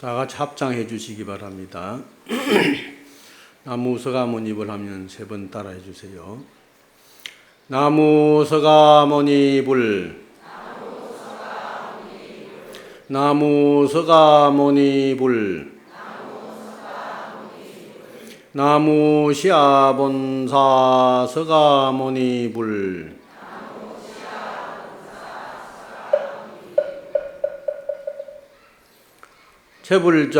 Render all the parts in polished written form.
다 같이 합장해 주시기 바랍니다. 나무 서가모니불 하면 세 번 따라해 주세요. 나무 서가모니불, 나무 서가모니불, 나무 시아본사 서가모니불. 채불자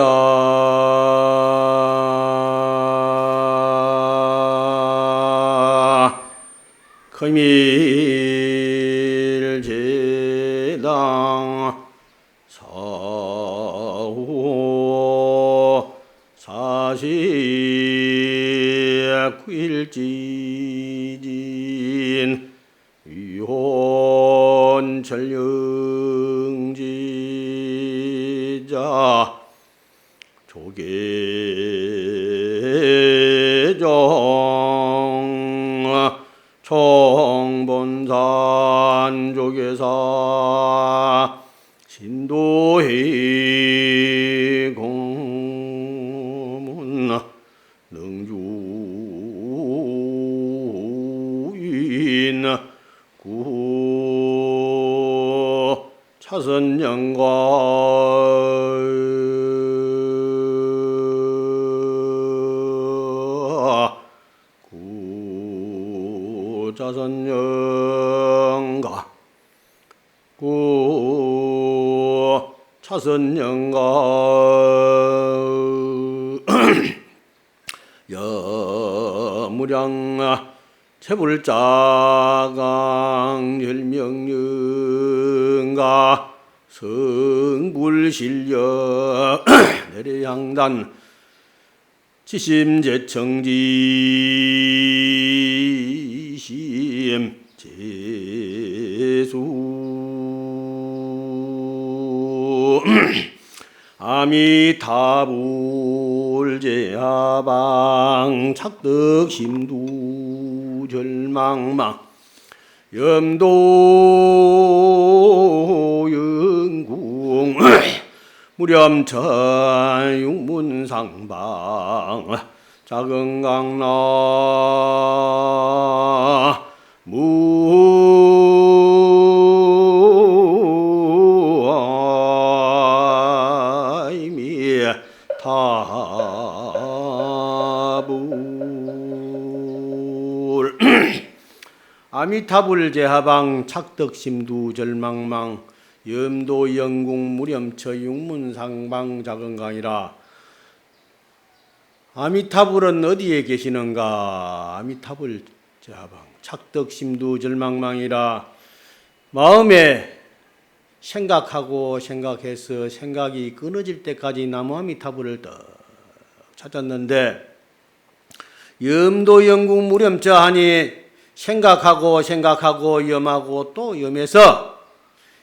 금일제당 사후 49일지진 위혼 전령지자 조계종 총본산 조계사 신도회 공문 능주인 구 차선영과 자선영가 구 차선영가 여무량 채불자강 열명령가 성불실력 내려양단 지심제청지심 제수 아미타불제하방 착덕심두절망망 염도영궁 무렴천 육문상방 작은강나 무아이미 타불 아미타불 제하방 착덕심두 절망망 염도 영궁 무렴처 육문상방 작은강이라. 아미타불은 어디에 계시는가? 아미타불 제하방 착덕심두 절망망이라. 마음에 생각하고 생각해서 생각이 끊어질 때까지 나무 아미타불을 떡 찾았는데 염도 영궁 무렴처 하니 생각하고 생각하고 염하고 또 염해서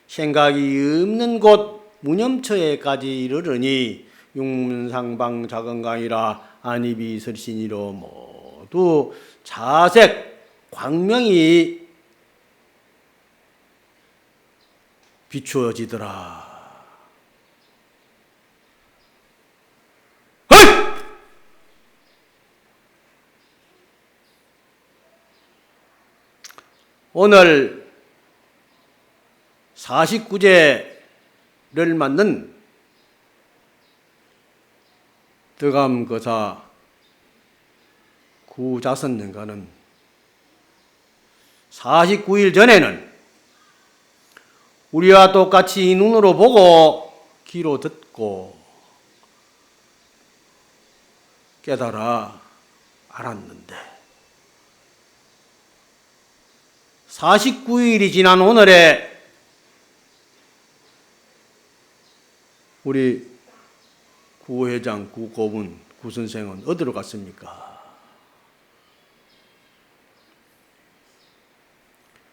생각이 없는 곳 무념처에까지 이르르니 육문상방 작은강이라. 안입이 설신이로 모두 자색 광명이 비추어지더라. 오늘 49제를 맞는 덕암거사 구자선영가는 49일 전에는 우리와 똑같이 눈으로 보고 귀로 듣고 깨달아 알았는데 49일이 지난 오늘에 우리 구회장, 구고분, 구선생은 어디로 갔습니까?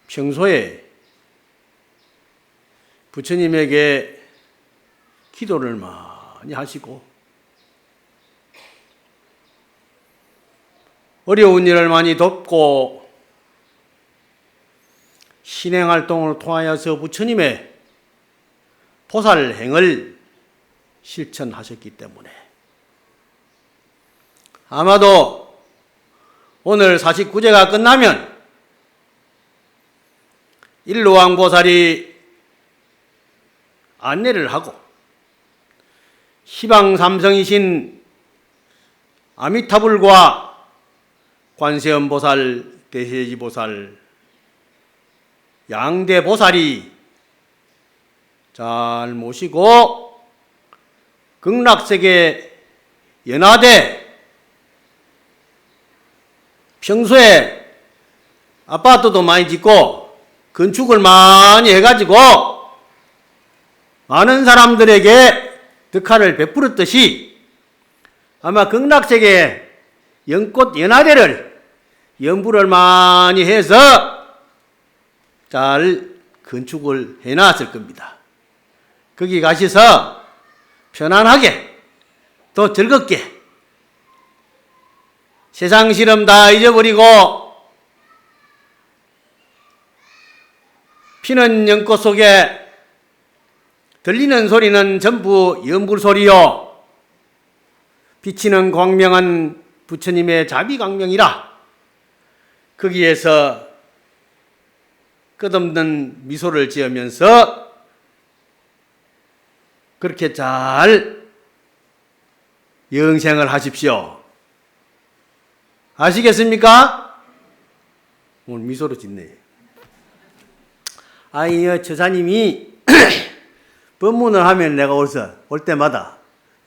평소에 부처님에게 기도를 많이 하시고 어려운 일을 많이 돕고 신행활동을 통하여서 부처님의 보살행을 실천하셨기 때문에 아마도 오늘 49제가 끝나면 일로왕보살이 안내를 하고 희방삼성이신 아미타불과 관세음보살, 대세지보살, 양대보살이 잘 모시고 극락세계 연화대 평소에 아파트도 많이 짓고 건축을 많이 해가지고 많은 사람들에게 덕화를 베풀었듯이 아마 극락세계 연꽃 연화대를 연부를 많이 해서 잘 건축을 해놨을 겁니다. 거기 가셔서 편안하게 또 즐겁게 세상 시름 다 잊어버리고 피는 연꽃 속에 들리는 소리는 전부 연불 소리요 비치는 광명은 부처님의 자비광명이라 거기에서 끝없는 미소를 지으면서 그렇게 잘 영생을 하십시오. 아시겠습니까? 오늘 미소를 짓네. 아이, 처사님이 법문을 하면 내가 올 때마다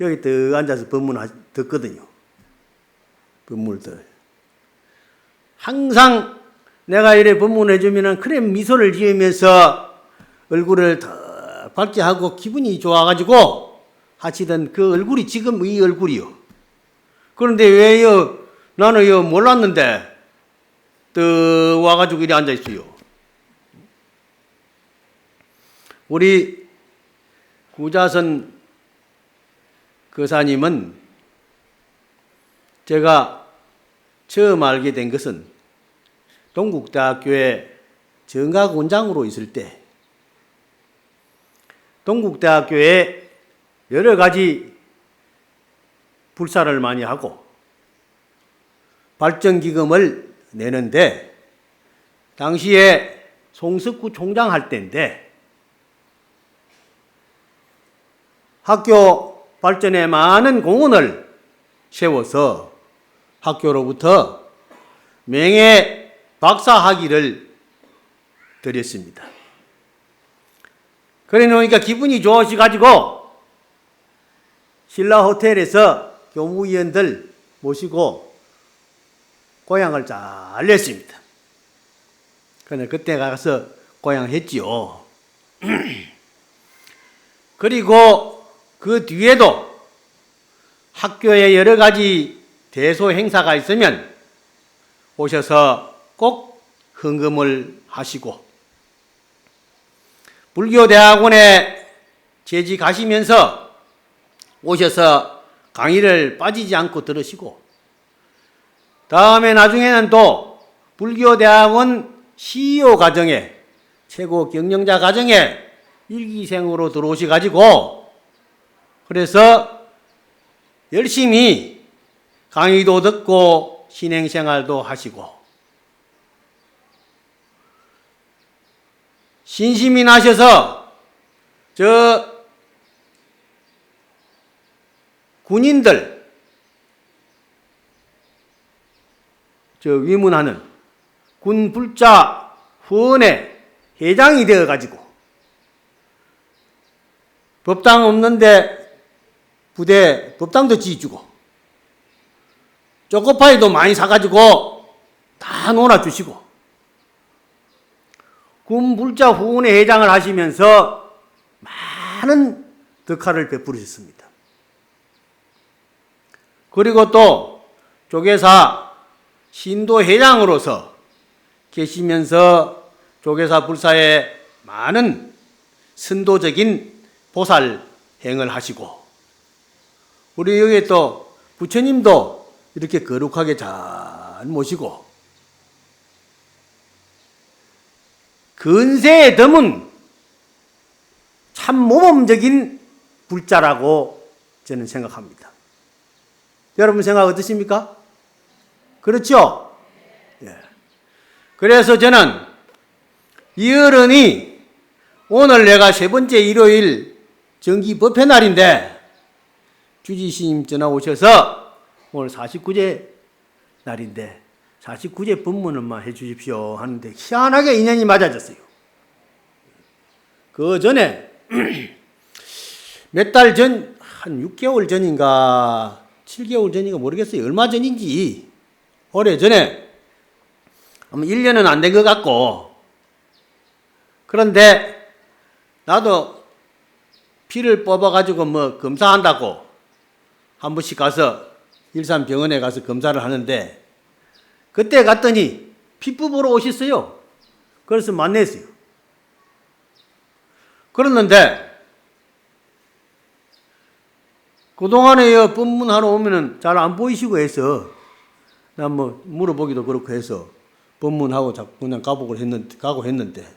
여기 또 앉아서 법문을 듣거든요. 법문을 들어요. 항상 내가 이래 법문을 해주면 그래 미소를 지으면서 얼굴을 더 밝게 하고 기분이 좋아가지고 하시던 그 얼굴이 지금 이 얼굴이요. 그런데 왜요? 나는 요 몰랐는데 또 와가지고 이리 앉아있어요. 우리 구자선 거사님은 제가 처음 알게 된 것은 동국대학교에 정각원장으로 있을 때 동국대학교에 여러 가지 불사를 많이 하고 발전기금을 내는데 당시에 송석구 총장 할 때인데 학교 발전에 많은 공헌을 세워서 학교로부터 명예 박사학위를 드렸습니다. 그래 놓으니까 기분이 좋으셔가지고 신라 호텔에서 교무위원들 모시고 고향을 잘 냈습니다. 그런데 그때 가서 고향했지요. 그리고 그 뒤에도 학교에 여러 가지 대소 행사가 있으면 오셔서 꼭 헌금을 하시고 불교대학원에 재직하시면서 오셔서 강의를 빠지지 않고 들으시고 다음에 나중에는 또 불교대학원 CEO 과정에 최고 경영자 과정에 일기생으로 들어오셔가지고 그래서 열심히 강의도 듣고 신행생활도 하시고 신심이 나셔서 저 군인들 저 위문하는 군불자 후원회 회장이 되어가지고 법당 없는데 부대 법당도 지어주고 초코파이도 많이 사가지고 다 놀아주시고 군불자 후원회 회장을 하시면서 많은 덕화를 베풀으셨습니다. 그리고 또 조계사 신도 회장으로서 계시면서 조계사 불사에 많은 선도적인 보살 행을 하시고 우리 여기 또 부처님도 이렇게 거룩하게 잘 모시고 근세에 드문 참 모범적인 불자라고 저는 생각합니다. 여러분 생각 어떠십니까? 그렇죠? 예. 그래서 저는 이 어른이 오늘 내가 세 번째 일요일 정기법회 날인데 주지스님 전화 오셔서 오늘 49제 날인데 49제 법문을만 해주십시오 하는데 희한하게 인연이 맞아졌어요. 그 전에 몇 달 전, 한 6개월 전인가 7개월 전인가 모르겠어요. 얼마 전인지 오래 전에 1년은 안 된 것 같고 그런데 나도 피를 뽑아가지고 뭐 검사한다고 한 번씩 가서 일산병원에 가서 검사를 하는데 그때 갔더니 피 뽑으러 오셨어요. 그래서 만났어요. 그랬는데 그동안에 법문하러 오면은 잘 안 보이시고 해서 난 뭐 물어보기도 그렇고 해서 법문하고 자꾸 그냥 가고 했는데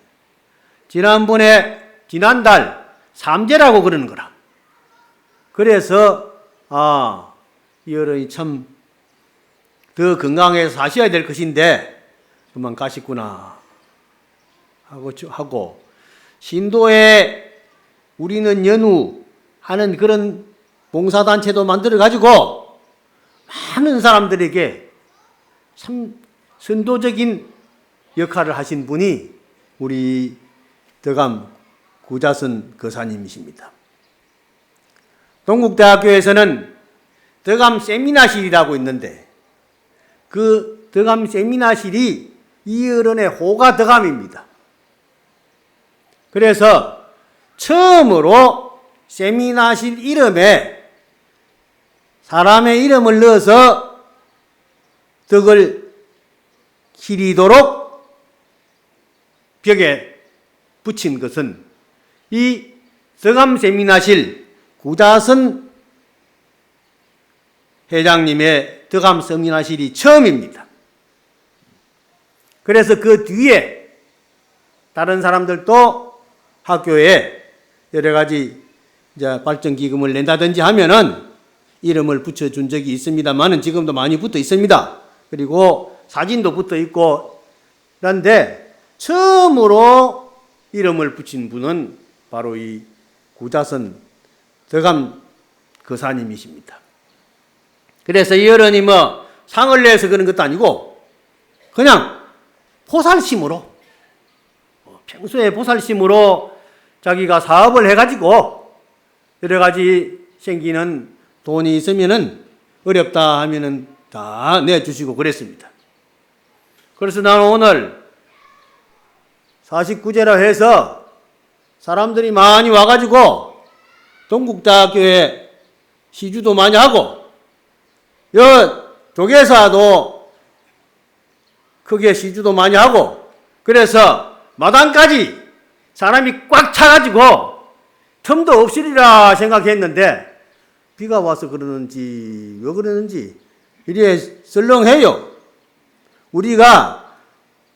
지난달 삼재라고 그러는 거라. 그래서 이 어른이 참 더 건강해서 사셔야 될 것인데 그만 가시구나 하고 신도에 우리는 연우 하는 그런 봉사단체도 만들어가지고 많은 사람들에게 참 선도적인 역할을 하신 분이 우리 덕암 구자선 거사님이십니다. 동국대학교에서는 덕암 세미나실이라고 있는데 그 덕암 세미나실이 이 어른의 호가 덕암입니다. 그래서 처음으로 세미나실 이름에 사람의 이름을 넣어서 덕을 기리도록 벽에 붙인 것은 이 덕암 세미나실 구자선 회장님의 덕암 세미나실이 처음입니다. 그래서 그 뒤에 다른 사람들도 학교에 여러 가지 이제 발전기금을 낸다든지 하면은 이름을 붙여준 적이 있습니다만은 지금도 많이 붙어 있습니다. 그리고 사진도 붙어 있고 그런데 처음으로 이름을 붙인 분은 바로 이 구자선 덕암 거사님이십니다. 그래서 이 어른이 뭐 상을 내서 그런 것도 아니고 그냥 보살심으로 평소에 보살심으로 자기가 사업을 해가지고 여러 가지 생기는 돈이 있으면은 어렵다 하면은 다 내주시고 그랬습니다. 그래서 나는 오늘 49제라 해서 사람들이 많이 와가지고 동국대학교에 시주도 많이 하고 조계사도 크게 시주도 많이 하고 그래서 마당까지 사람이 꽉 차가지고 틈도 없으리라 생각했는데 비가 와서 그러는지 왜 그러는지 이래 썰렁해요. 우리가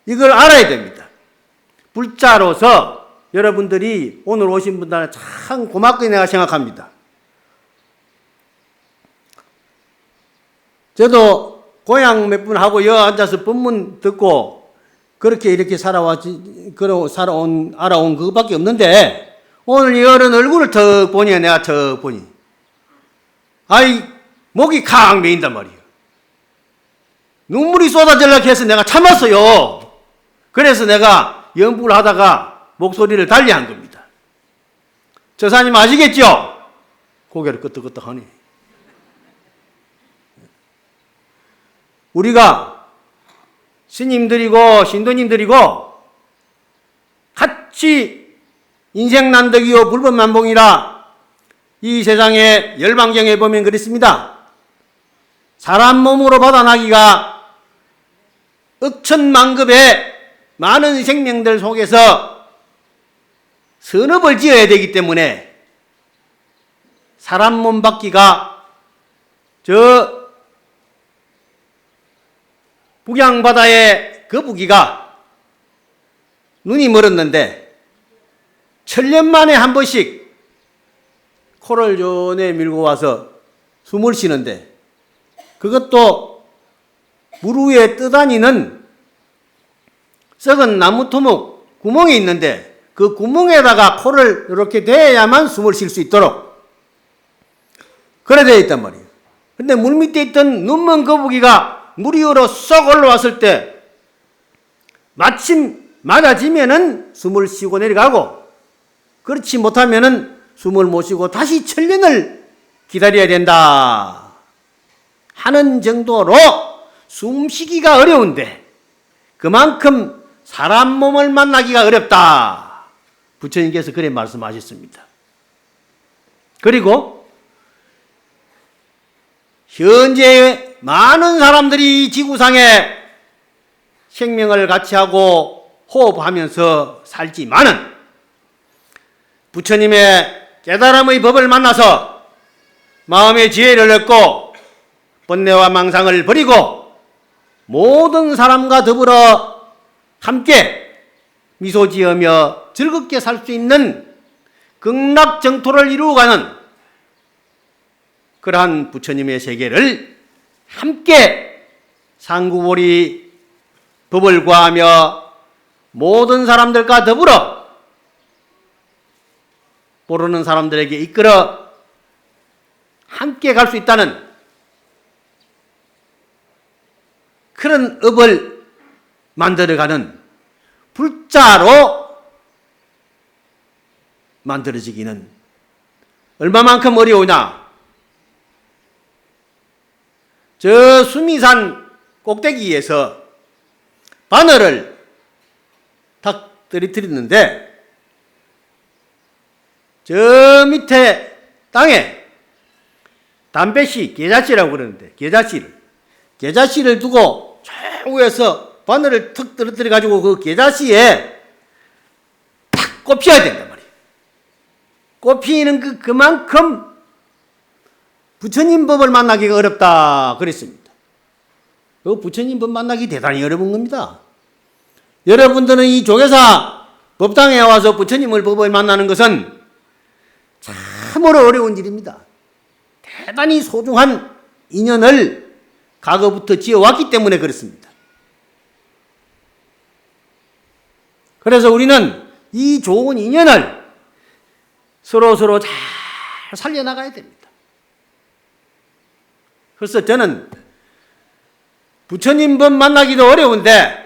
이걸 알아야 됩니다. 불자로서 여러분들이 오늘 오신 분들은 참 고맙게 내가 생각합니다. 저도 고향 몇 분 하고 여 앉아서 법문 듣고 그렇게 이렇게 알아온 그것밖에 없는데 오늘 이 어른 얼굴을 턱 보니 내가 턱 보니 목이 칵 메인단 말이에요. 눈물이 쏟아지려고 해서 내가 참았어요. 그래서 내가 연부를 하다가 목소리를 달리한 겁니다. 저사님 아시겠죠? 고개를 끄덕끄덕 하네. 우리가 스님들이고 신도님들이고 같이 인생난덕이요 불법만봉이라 이 세상에 열반경에 보면 그렇습니다. 사람 몸으로 받아나기가 억천만급의 많은 생명들 속에서 선업을 지어야 되기 때문에 사람 몸 받기가 북양바다의 거북이가 눈이 멀었는데 1000년 만에 한 번씩 코를 요 내밀고 와서 숨을 쉬는데 그것도 물 위에 떠다니는 썩은 나무 토목 구멍이 있는데 그 구멍에다가 코를 이렇게 대야만 숨을 쉴 수 있도록 그래 되어 있단 말이에요. 근데 물 밑에 있던 눈먼 거북이가 물 위로 쏙 올라왔을 때 마침 맞아지면은 숨을 쉬고 내려가고 그렇지 못하면은 숨을 못 쉬고 다시 천년을 기다려야 된다 하는 정도로 숨쉬기가 어려운데 그만큼 사람 몸을 만나기가 어렵다. 부처님께서 그래 말씀하셨습니다. 그리고 현재 많은 사람들이 이 지구상에 생명을 같이 하고 호흡하면서 살지만은 부처님의 깨달음의 법을 만나서 마음의 지혜를 얻고 번뇌와 망상을 버리고 모든 사람과 더불어 함께 미소 지으며 즐겁게 살 수 있는 극락정토를 이루어가는 그러한 부처님의 세계를 함께 상구보리 법을 구하며 모든 사람들과 더불어 모르는 사람들에게 이끌어 함께 갈 수 있다는 그런 업을 만들어가는 불자로 만들어지기는 얼마만큼 어려우냐. 저 수미산 꼭대기에서 바늘을 탁 떨어뜨렸는데 저 밑에 땅에 담배씨, 계자씨라고 그러는데 계자씨를 두고 저 위에서 바늘을 턱 떨어뜨려 가지고 그 계자씨에 탁 꼽혀야 된단 말이에요. 꼽히는 그만큼 부처님 법을 만나기가 어렵다 그랬습니다. 그 부처님 법 만나기 대단히 어려운 겁니다. 여러분들은 이 조계사 법당에 와서 부처님을 법을 만나는 것은 참으로 어려운 일입니다. 대단히 소중한 인연을 과거부터 지어왔기 때문에 그렇습니다. 그래서 우리는 이 좋은 인연을 서로 잘 살려나가야 됩니다. 그래서 저는 부처님 법 만나기도 어려운데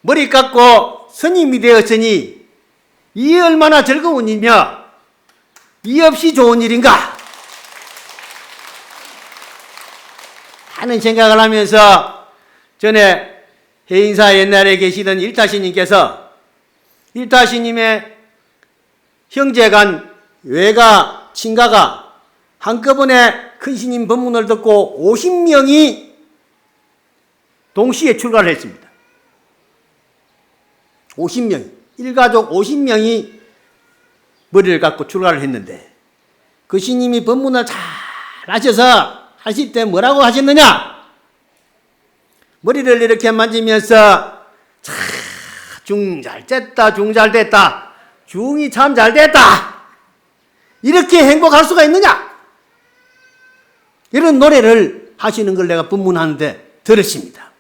머리 깎고 스님이 되었으니 이 얼마나 즐거운 일이며 이 없이 좋은 일인가 하는 생각을 하면서 전에 해인사 옛날에 계시던 일타시님께서 일타시님의 형제간 외가 친가가 한꺼번에 큰 스님 법문을 듣고 50명이 동시에 출가를 했습니다. 50명이 일가족 50명이 머리를 갖고 출가를 했는데 그 스님이 법문을 잘 하셔서 하실 때 뭐라고 하셨느냐? 머리를 이렇게 만지면서 중 잘 됐다, 중 잘 됐다, 중이 참 잘 됐다 이렇게 행복할 수가 있느냐? 이런 노래를 하시는 걸 내가 법문하는데 들었습니다.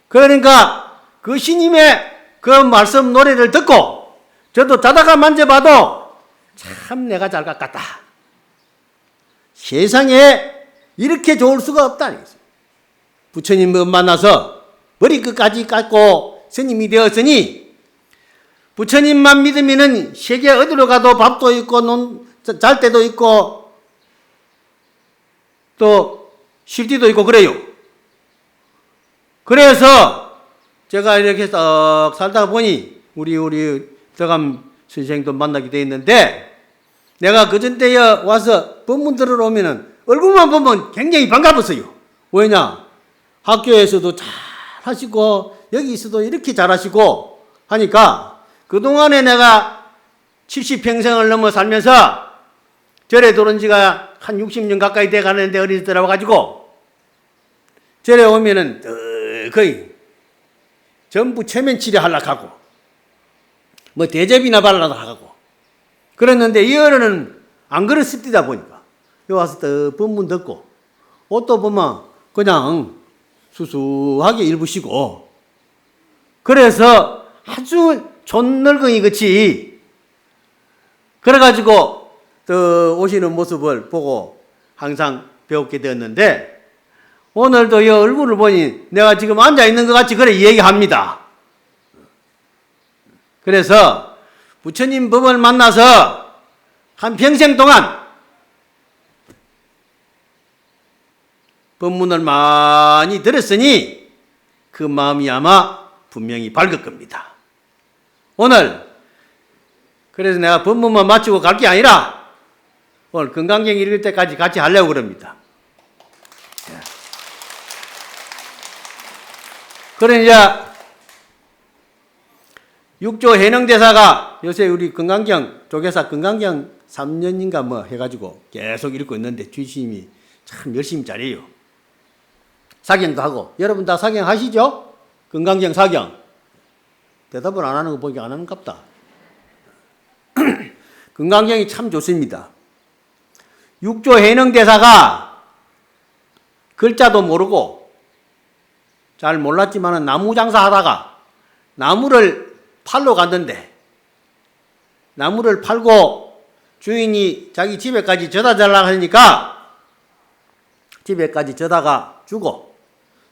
그러니까 그 스님의 그 말씀 노래를 듣고 저도 자다가 만져봐도 참 내가 잘 깎았다. 세상에 이렇게 좋을 수가 없다는 거죠. 부처님 만나서 머리 끝까지 깎고 스님이 되었으니 부처님만 믿으면은 세계 어디로 가도 밥도 있고 잘 때도 있고 또 쉴 때도 있고 그래요. 그래서 제가 이렇게 썩 살다가 보니 우리德감 선생도 만나게 돼 있는데 내가 그전 때에 와서 법문 들으러 오면은 얼굴만 보면 굉장히 반가웠어요. 왜냐? 학교에서도 잘 하시고 여기서도 이렇게 잘 하시고 하니까 그동안에 내가 70평생을 넘어 살면서 절에 들어온 지가 한 60년 가까이 돼 가는데 어리더라고 가지고 절에 오면은 거의 전부 체면 치료하려고 하고 뭐 대접이나 받으려고 하고 그랬는데 이 어른은 안 그렇습니다 보니까. 여기 와서 또 법문 듣고 옷도 보면 그냥 수수하게 입으시고 그래서 아주 촌늙은이 같이 그래가지고 또 오시는 모습을 보고 항상 배웠게 되었는데 오늘도 이 얼굴을 보니 내가 지금 앉아있는 것 같이 그래 얘기합니다. 그래서 부처님 법을 만나서 한 평생 동안 법문을 많이 들었으니 그 마음이 아마 분명히 밝을 겁니다. 오늘 그래서 내가 법문만 마치고 갈 게 아니라 오늘 건강경 읽을 때까지 같이 하려고 그럽니다. 그러니까 육조 해능대사가 요새 우리 건강경 조계사 건강경 3년인가 뭐 해가지고 계속 읽고 있는데 주심이 참 열심히 잘해요. 사경도 하고 여러분 다 사경 하시죠? 건강경 사경 대답을 안 하는 거 보니까 안 하는갑다. 건강경이 참 좋습니다. 육조 해능대사가 글자도 모르고 잘 몰랐지만 나무 장사하다가 나무를 팔러 갔는데 나무를 팔고 주인이 자기 집에까지 져다 달라고 하니까 집에까지 져다가 주고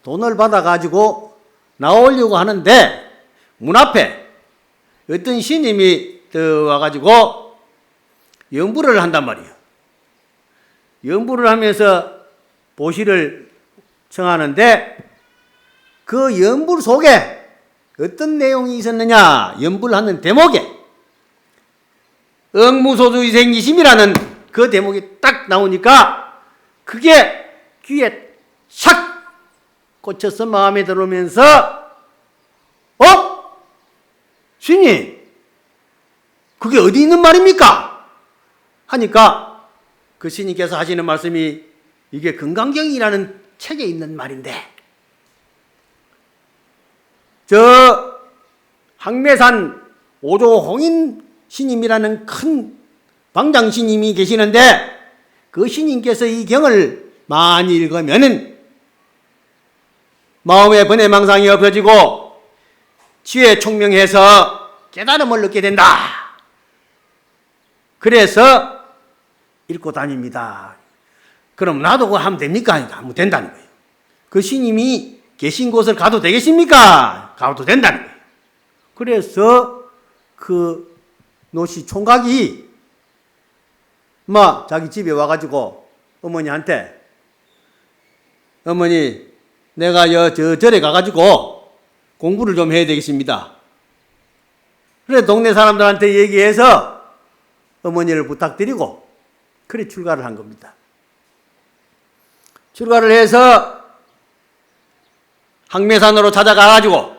돈을 받아가지고 나오려고 하는데 문 앞에 어떤 스님이 와가지고 연부를 한단 말이에요. 연부를 하면서 보시를 청하는데 그 연부 속에 어떤 내용이 있었느냐 연부를 하는 대목에 억무소주의생이심이라는 그 대목이 딱 나오니까 그게 귀에 샥 꽂혀서 마음에 들어오면서 스님 그게 어디 있는 말입니까? 하니까 그 스님께서 하시는 말씀이 이게 건강경이라는 책에 있는 말인데 저 항매산 오조홍인 스님이라는 큰 방장 스님이 계시는데 그 스님께서 이 경을 많이 읽으면은 마음의 번뇌망상이 없어지고 지혜 총명해서 깨달음을 얻게 된다. 그래서 읽고 다닙니다. 그럼 나도 그거 하면 됩니까? 하면 된다는 거예요. 그 스님이 계신 곳을 가도 되겠습니까? 가도 된다는 거예요. 그래서 그 노시 총각이 자기 집에 와가지고 어머니한테 어머니 내가 저 절에 가가지고 공부를 좀 해야 되겠습니다. 그래 동네 사람들한테 얘기해서 어머니를 부탁드리고 그래 출가를 한 겁니다. 출가를 해서 항매산으로 찾아가가지고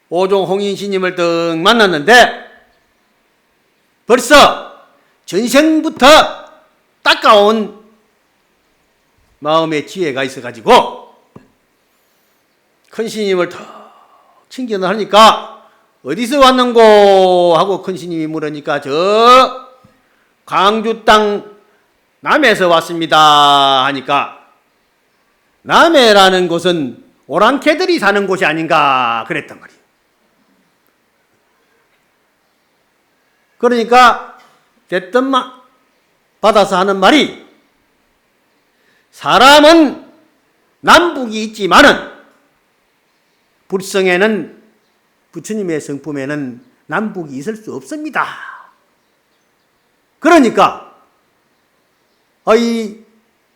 오종홍인 스님을 딱 만났는데 벌써 전생부터 닦아온 마음의 지혜가 있어가지고 큰 스님을 턱 친견을 하니까 어디서 왔는고 하고 큰 스님이 물으니까 저 광주 땅 남해에서 왔습니다 하니까 남해라는 곳은 오랑캐들이 사는 곳이 아닌가 그랬단 말이에요. 그러니까 됐든 받아서 하는 말이 사람은 남북이 있지만은 불성에는 부처님의 성품에는 남북이 있을 수 없습니다. 그러니까 이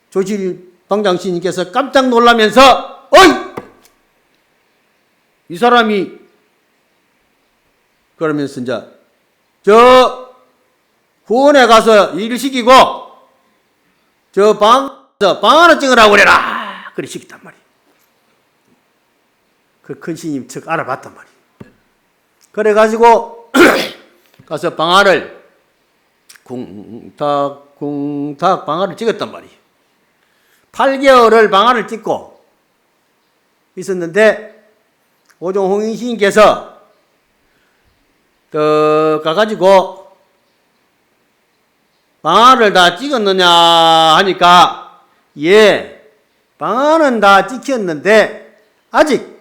조실 방장스님께서 깜짝 놀라면서 이 사람이 그러면서 이제 저 후원에 가서 일 시키고 저 방 하나 찍으라고 그래라 그래 시켰단 말이에요. 그 큰 스님 즉 알아봤단 말이에요. 그래가지고 가서 방아를 쿵탁 방아를 찍었단 말이에요. 8개월을 방아를 찍고 있었는데 오종홍인 스님께서 가가지고 방아를 다 찍었느냐 하니까 예, 방아는 다 찍혔는데 아직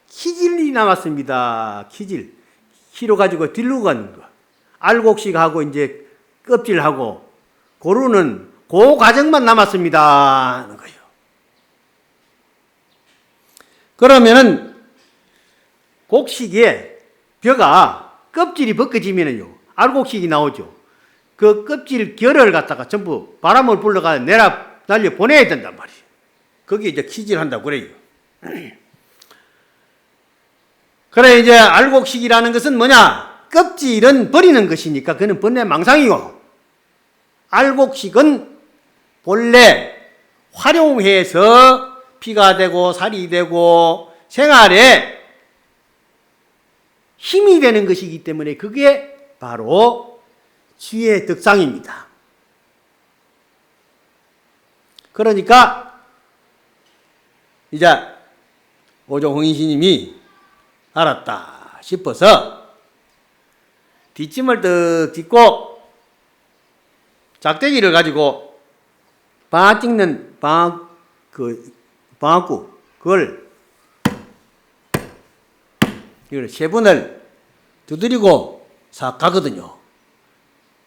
키질이 남았습니다. 키로 가지고 딜로 가는 거. 알곡식하고 이제 껍질하고 고루는 그 과정만 남았습니다 하는 거예요. 그러면은 곡식에 벼가 껍질이 벗겨지면은요 알곡식이 나오죠. 그 껍질 결을 갖다가 전부 바람을 불러가 날려 보내야 된단 말이에요. 거기에 이제 키질한다고 그래요. 그래 이제 알곡식이라는 것은 뭐냐? 껍질은 버리는 것이니까 그는 번뇌망상이고, 알곡식은 본래 활용해서 피가 되고 살이 되고 생활에 힘이 되는 것이기 때문에 그게 바로 지혜의 덕상입니다. 그러니까 이제 오종홍인 스님이 알았다 싶어서 뒷짐을 득 딛고 작대기를 가지고 방아 찍는 방아구 그걸 이걸 세 번을 두드리고 싹 가거든요.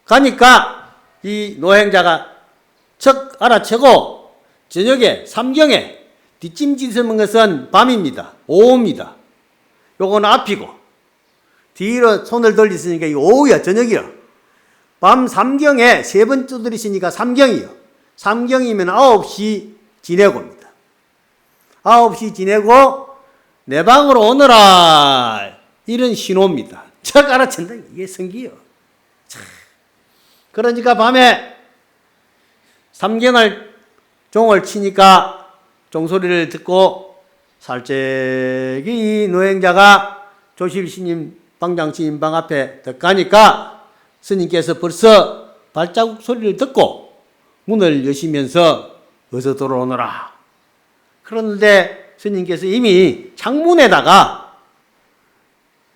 가니까 이 노행자가 척 알아채고 저녁에 삼경에 뒷짐 짓는 것은 밤입니다. 오후입니다. 요건 앞이고 뒤로 손을 돌리시니까 이 오후야, 저녁이야. 밤 삼경에 세 번 두드리시니까 삼경이요. 삼경이면 9시 지내고입니다. 9시 지내고 내 방으로 오너라, 이런 신호입니다. 척 알아챈다. 이게 성기요. 그러니까 밤에 삼경을 종을 치니까 종소리를 듣고 살짝이 노행자가 조실스님 방장스님 방 앞에 딱 가니까 스님께서 벌써 발자국 소리를 듣고 문을 여시면서 어서 들어오너라. 그런데 스님께서 이미 창문에다가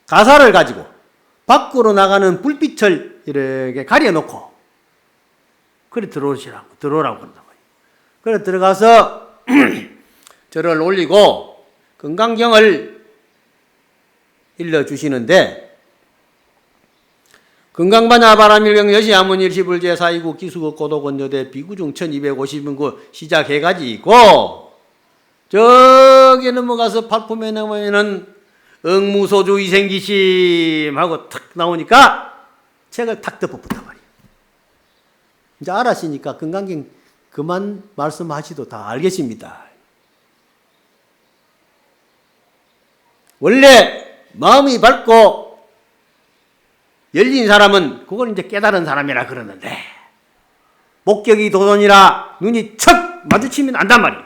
가사를 가지고 밖으로 나가는 불빛을 이렇게 가려놓고 그래 들어오라고 그런단 말이에요. 그래 들어가서 절을 올리고 건강경을 일러주시는데, 건강반야 바람일경 여시 아문 일시불제 사이구 기수국 고도건여대 비구중 1250인구 시작해가지고 저기 넘어가서 팔품에 넘으면은 응무소주 이생기심 하고 탁 나오니까 책을 탁 덮어붙단 말이에요. 이제 알았으니까 건강경 그만 말씀하시도 다 알겠습니다. 원래 마음이 밝고 열린 사람은 그걸 이제 깨달은 사람이라 그러는데, 목격이 도돈이라 눈이 척 마주치면 안단 말이에요.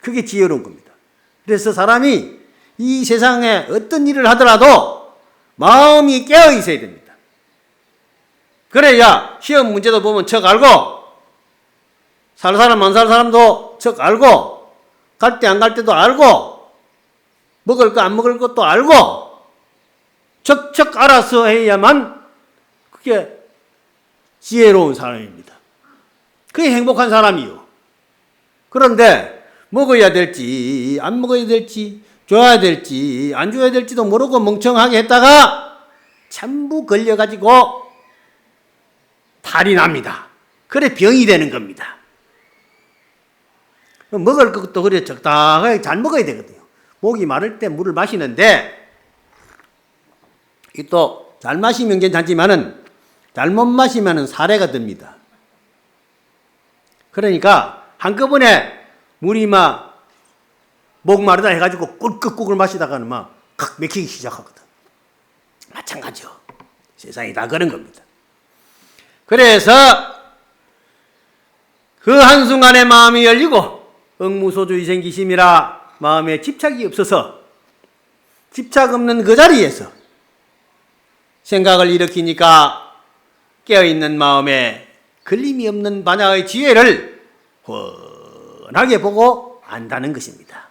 그게 지혜로운 겁니다. 그래서 사람이 이 세상에 어떤 일을 하더라도 마음이 깨어 있어야 됩니다. 그래야 시험 문제도 보면 척 알고, 살 사람 안 살 사람도 척 알고, 갈 때 안 갈 때도 알고, 먹을 거 안 먹을 것도 알고, 척척 알아서 해야만 그게 지혜로운 사람입니다. 그게 행복한 사람이요. 그런데 먹어야 될지 안 먹어야 될지, 줘야 될지 안 줘야 될지도 모르고 멍청하게 했다가 전부 걸려가지고 탈이 납니다. 그래 병이 되는 겁니다. 먹을 것도 그래 적당하게 잘 먹어야 되거든요. 목이 마를 때 물을 마시는데, 이 또 잘 마시면 괜찮지만은 잘못 마시면은 사례가 됩니다. 그러니까 한꺼번에 물이 막 목 마르다 해가지고 꿀꺽꿀꺽 마시다가는 막 막히기 시작하거든. 마찬가지요. 세상이 다 그런 겁니다. 그래서 그 한순간에 마음이 열리고 응무소주의 생기심이라 마음에 집착이 없어서 집착 없는 그 자리에서 생각을 일으키니까 깨어있는 마음에 걸림이 없는 반야의 지혜를 훤하게 보고 안다는 것입니다.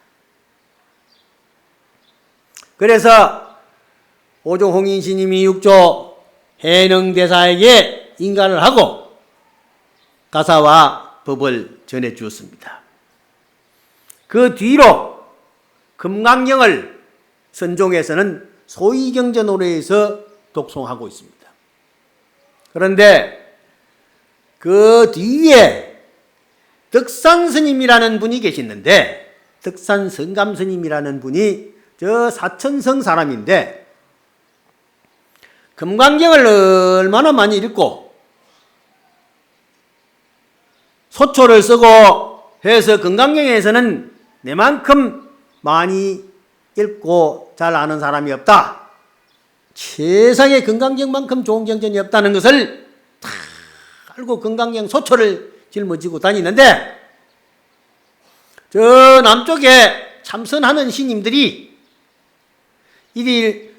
그래서 오종홍인 스님이 6조 해능대사에게 인가를 하고 가사와 법을 전해 주었습니다. 그 뒤로 금강경을 선종에서는 소위경제 노래에서 독송하고 있습니다. 그런데 그 뒤에 덕산 스님이라는 분이 계시는데, 덕산 성감 스님이라는 분이 저 사천성 사람인데 금강경을 얼마나 많이 읽고 소초를 쓰고 해서 금강경에서는 내만큼 많이 읽고 잘 아는 사람이 없다. 세상에 금강경만큼 좋은 경전이 없다는 것을 다 알고 금강경 소초를 짊어지고 다니는데, 저 남쪽에 참선하는 스님들이 일일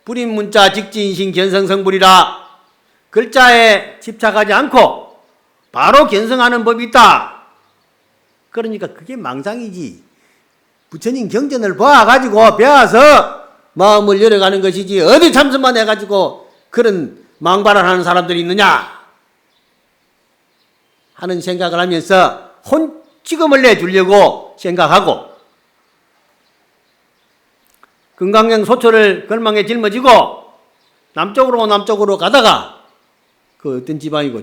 불인문자 직지인신 견성성불이라 글자에 집착하지 않고 바로 견성하는 법이 있다. 그러니까 그게 망상이지. 부처님 경전을 봐가지고 배워서 마음을 열어가는 것이지, 어디 참선만 해가지고 그런 망발을 하는 사람들이 있느냐 하는 생각을 하면서 혼찌금을 내주려고 생각하고, 금강경 소초를 걸망에 짊어지고 남쪽으로 가다가 그 어떤 지방이고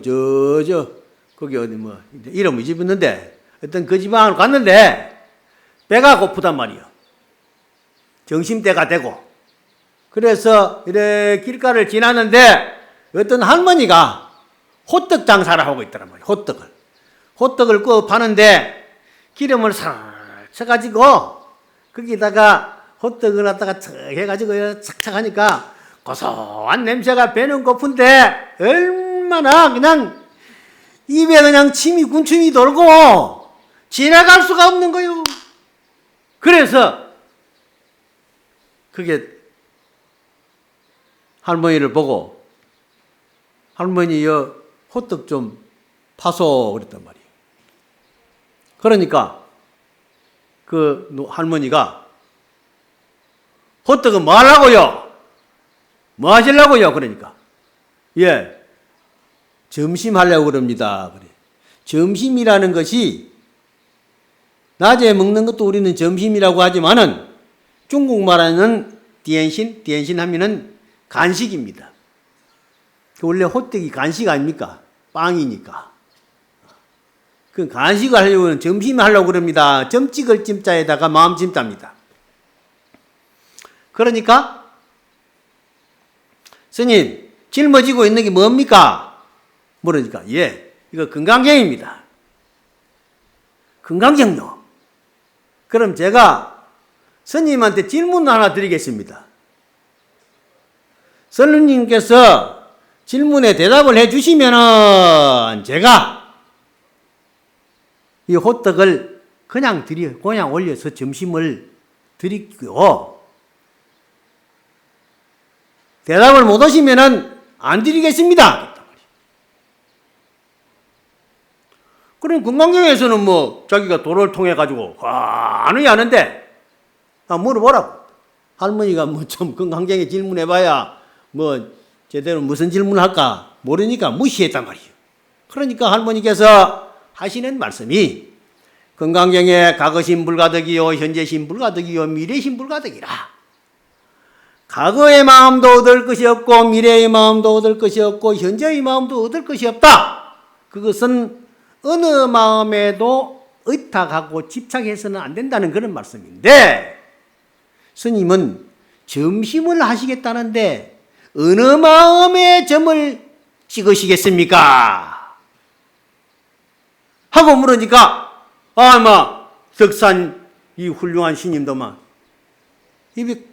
거기 어디 뭐 이름이 집었는데 어떤 그 지방으로 갔는데 배가 고프단 말이요. 점심때가 되고. 그래서 이렇게 길가를 지나는데 어떤 할머니가 호떡 장사를 하고 있더란 말이에요. 호떡을 구워 파는데 기름을 살 쳐가지고 거기다가 호떡을 갖다가 척 해가지고 착착 하니까 고소한 냄새가 배는 고픈데 얼마나 그냥 입에 그냥 침이 군침이 돌고 지나갈 수가 없는 거요. 그래서 그게 할머니를 보고, 할머니여 호떡 좀 파소 그랬단 말이에요. 그러니까 그 할머니가 호떡은 뭐 하려고요? 뭐 하시려고요? 그러니까 예, 점심 하려고 그럽니다. 그래. 점심이라는 것이 낮에 먹는 것도 우리는 점심이라고 하지만은 중국말에는 디엔신 하면은 간식입니다. 원래 호떡이 간식 아닙니까? 빵이니까. 그 간식을 하려고 점심 하려고 그럽니다. 점 찍을 찜자에다가 마음 찜자입니다. 그러니까 스님 짊어지고 있는 게 뭡니까? 물으니까 예, 이거 금강경입니다. 금강경요. 그럼 제가 스님한테 질문 하나 드리겠습니다. 스님께서 질문에 대답을 해주시면은 제가 이 호떡을 그냥 올려서 점심을 드리고, 대답을 못 하시면은 안 드리겠습니다. 그럼 금강경에서는 뭐 자기가 도를 통해 가지고 환히 하는데 물어보라고. 할머니가 뭐 좀 금강경에 질문해봐야 뭐 제대로 무슨 질문을 할까 모르니까 무시했단 말이에요. 그러니까 할머니께서 하시는 말씀이 금강경에 과거신 불가득이요 현재신 불가득이요 미래신 불가득이라. 과거의 마음도 얻을 것이 없고 미래의 마음도 얻을 것이 없고 현재의 마음도 얻을 것이 없다. 그것은 어느 마음에도 의탁하고 집착해서는 안 된다는 그런 말씀인데, 스님은 점심을 하시겠다는데 어느 마음에 점을 찍으시겠습니까? 하고 물으니까 아마 덕산 이 훌륭한 스님도 막 입이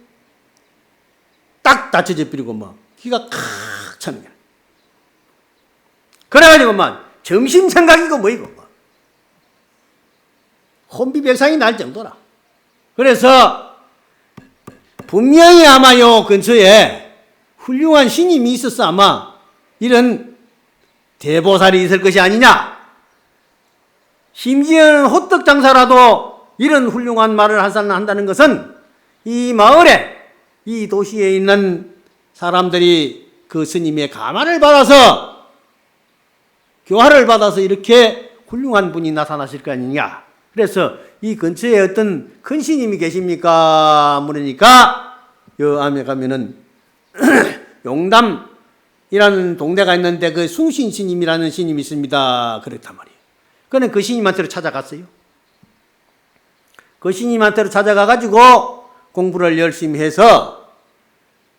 딱 닫혀져 버리고 막 기가 칵 차는 거야. 그래가지고 막 점심 생각이고 뭐이고 혼비백산이 날 정도라. 그래서 분명히 아마 요 근처에 훌륭한 스님이 있었어. 아마 이런 대보살이 있을 것이 아니냐. 심지어는 호떡 장사라도 이런 훌륭한 말을 한다는 것은 이 마을에, 이 도시에 있는 사람들이 그 스님의 가마를 받아서 교화를 받아서 이렇게 훌륭한 분이 나타나실 거 아니냐. 그래서 이 근처에 어떤 큰 스님이 계십니까? 물으니까 여 암에 가면은 용담이라는 동네가 있는데 그 숭신 스님이라는 스님이 있습니다. 그랬단 말이에요. 그는 그 스님한테로 찾아갔어요. 그 스님한테로 찾아가가지고 공부를 열심히 해서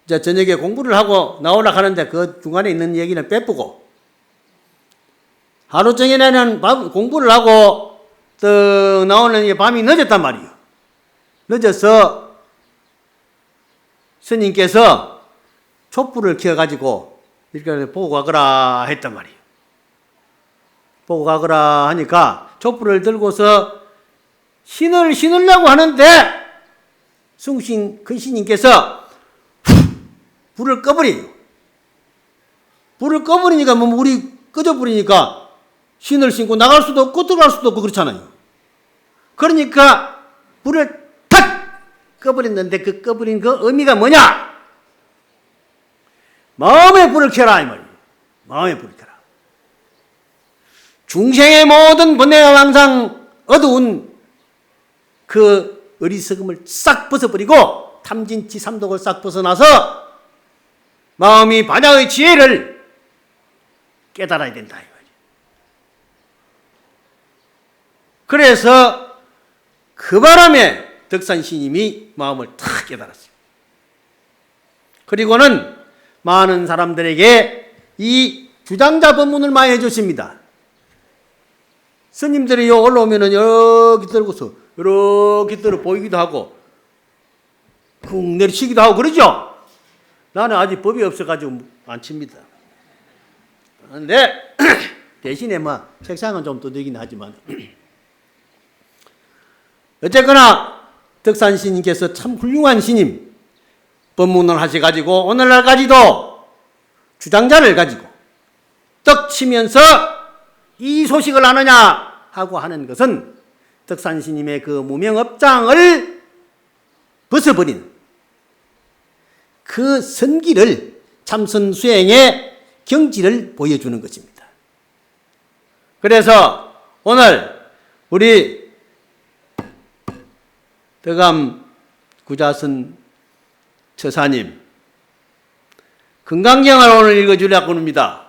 이제 저녁에 공부를 하고 나오려고 하는데 그 중간에 있는 얘기는 빼쁘고 하루 종일에는 공부를 하고 또 나오는 게 밤이 늦었단 말이에요. 늦어서 스님께서 촛불을 켜가지고 이렇게 보고 가거라 했단 말이에요. 보고 가거라 하니까 촛불을 들고서 신으려고 하는데 숭신 큰 스님께서 불을 꺼버려요. 불을 꺼버리니까 뭐 물이 꺼져버리니까 신을 신고 나갈 수도 없고 들어갈 수도 없고 그렇잖아요. 그러니까 불을 탁 꺼버렸는데 그 꺼버린 그 의미가 뭐냐? 마음의 불을 켜라 이 말이에요. 마음의 불을 켜라. 중생의 모든 번뇌와 항상 어두운 그 어리석음을 싹 벗어버리고 탐진치 삼독을 싹 벗어나서 마음이 반야의 지혜를 깨달아야 된다. 그래서 그 바람에 덕산 스님이 마음을 탁 깨달았어요. 그리고는 많은 사람들에게 이 주장자 법문을 많이 해줬습니다. 스님들이 요 올라오면은 여기 들고서 이렇게 들어 보이기도 하고 쿵 내리치기도 하고 그러죠? 나는 아직 법이 없어가지고 안 칩니다. 그런데 대신에 뭐 책상은 좀 두들기는 하지만 어쨌거나 덕산 스님께서 참 훌륭한 스님 법문을 하셔가지고 오늘날까지도 주장자를 가지고 떡 치면서 이 소식을 아느냐 하고 하는 것은 덕산 스님의 그 무명업장을 벗어버리는 그 선기를 참선 수행의 경지를 보여주는 것입니다. 그래서 오늘 우리 덕암 구자선 처사님 건강경을 오늘 읽어주려고 합니다.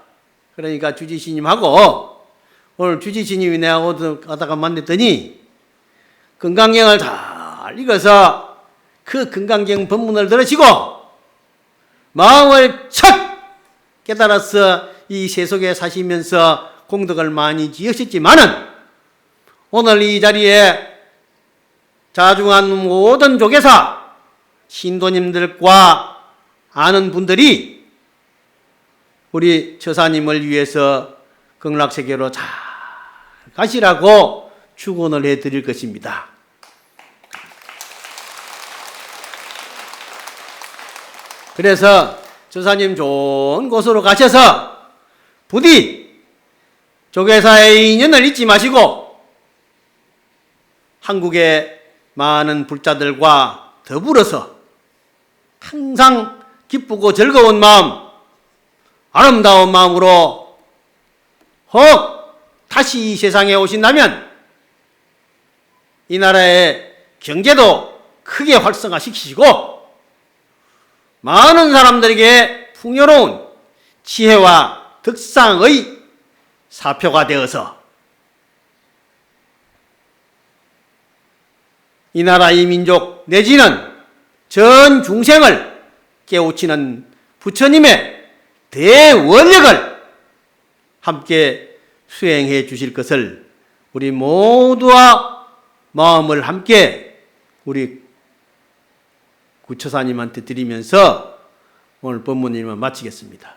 그러니까 주지스님하고 오늘 주지스님이 내가 가다가 만났더니 건강경을 다 읽어서 그 건강경 법문을 들으시고 마음을 척 깨달아서 이 세속에 사시면서 공덕을 많이 지으셨지만은 오늘 이 자리에 자중한 모든 조계사 신도님들과 아는 분들이 우리 처사님을 위해서 극락세계로 잘 가시라고 축원을 해드릴 것입니다. 그래서 처사님 좋은 곳으로 가셔서 부디 조계사의 인연을 잊지 마시고 한국의 많은 불자들과 더불어서 항상 기쁘고 즐거운 마음, 아름다운 마음으로 혹 다시 이 세상에 오신다면 이 나라의 경제도 크게 활성화시키시고 많은 사람들에게 풍요로운 지혜와 덕상의 사표가 되어서 이 나라 이 민족 내지는 전 중생을 깨우치는 부처님의 대원력을 함께 수행해 주실 것을 우리 모두와 마음을 함께 우리 구처사님한테 드리면서 오늘 법문을 마치겠습니다.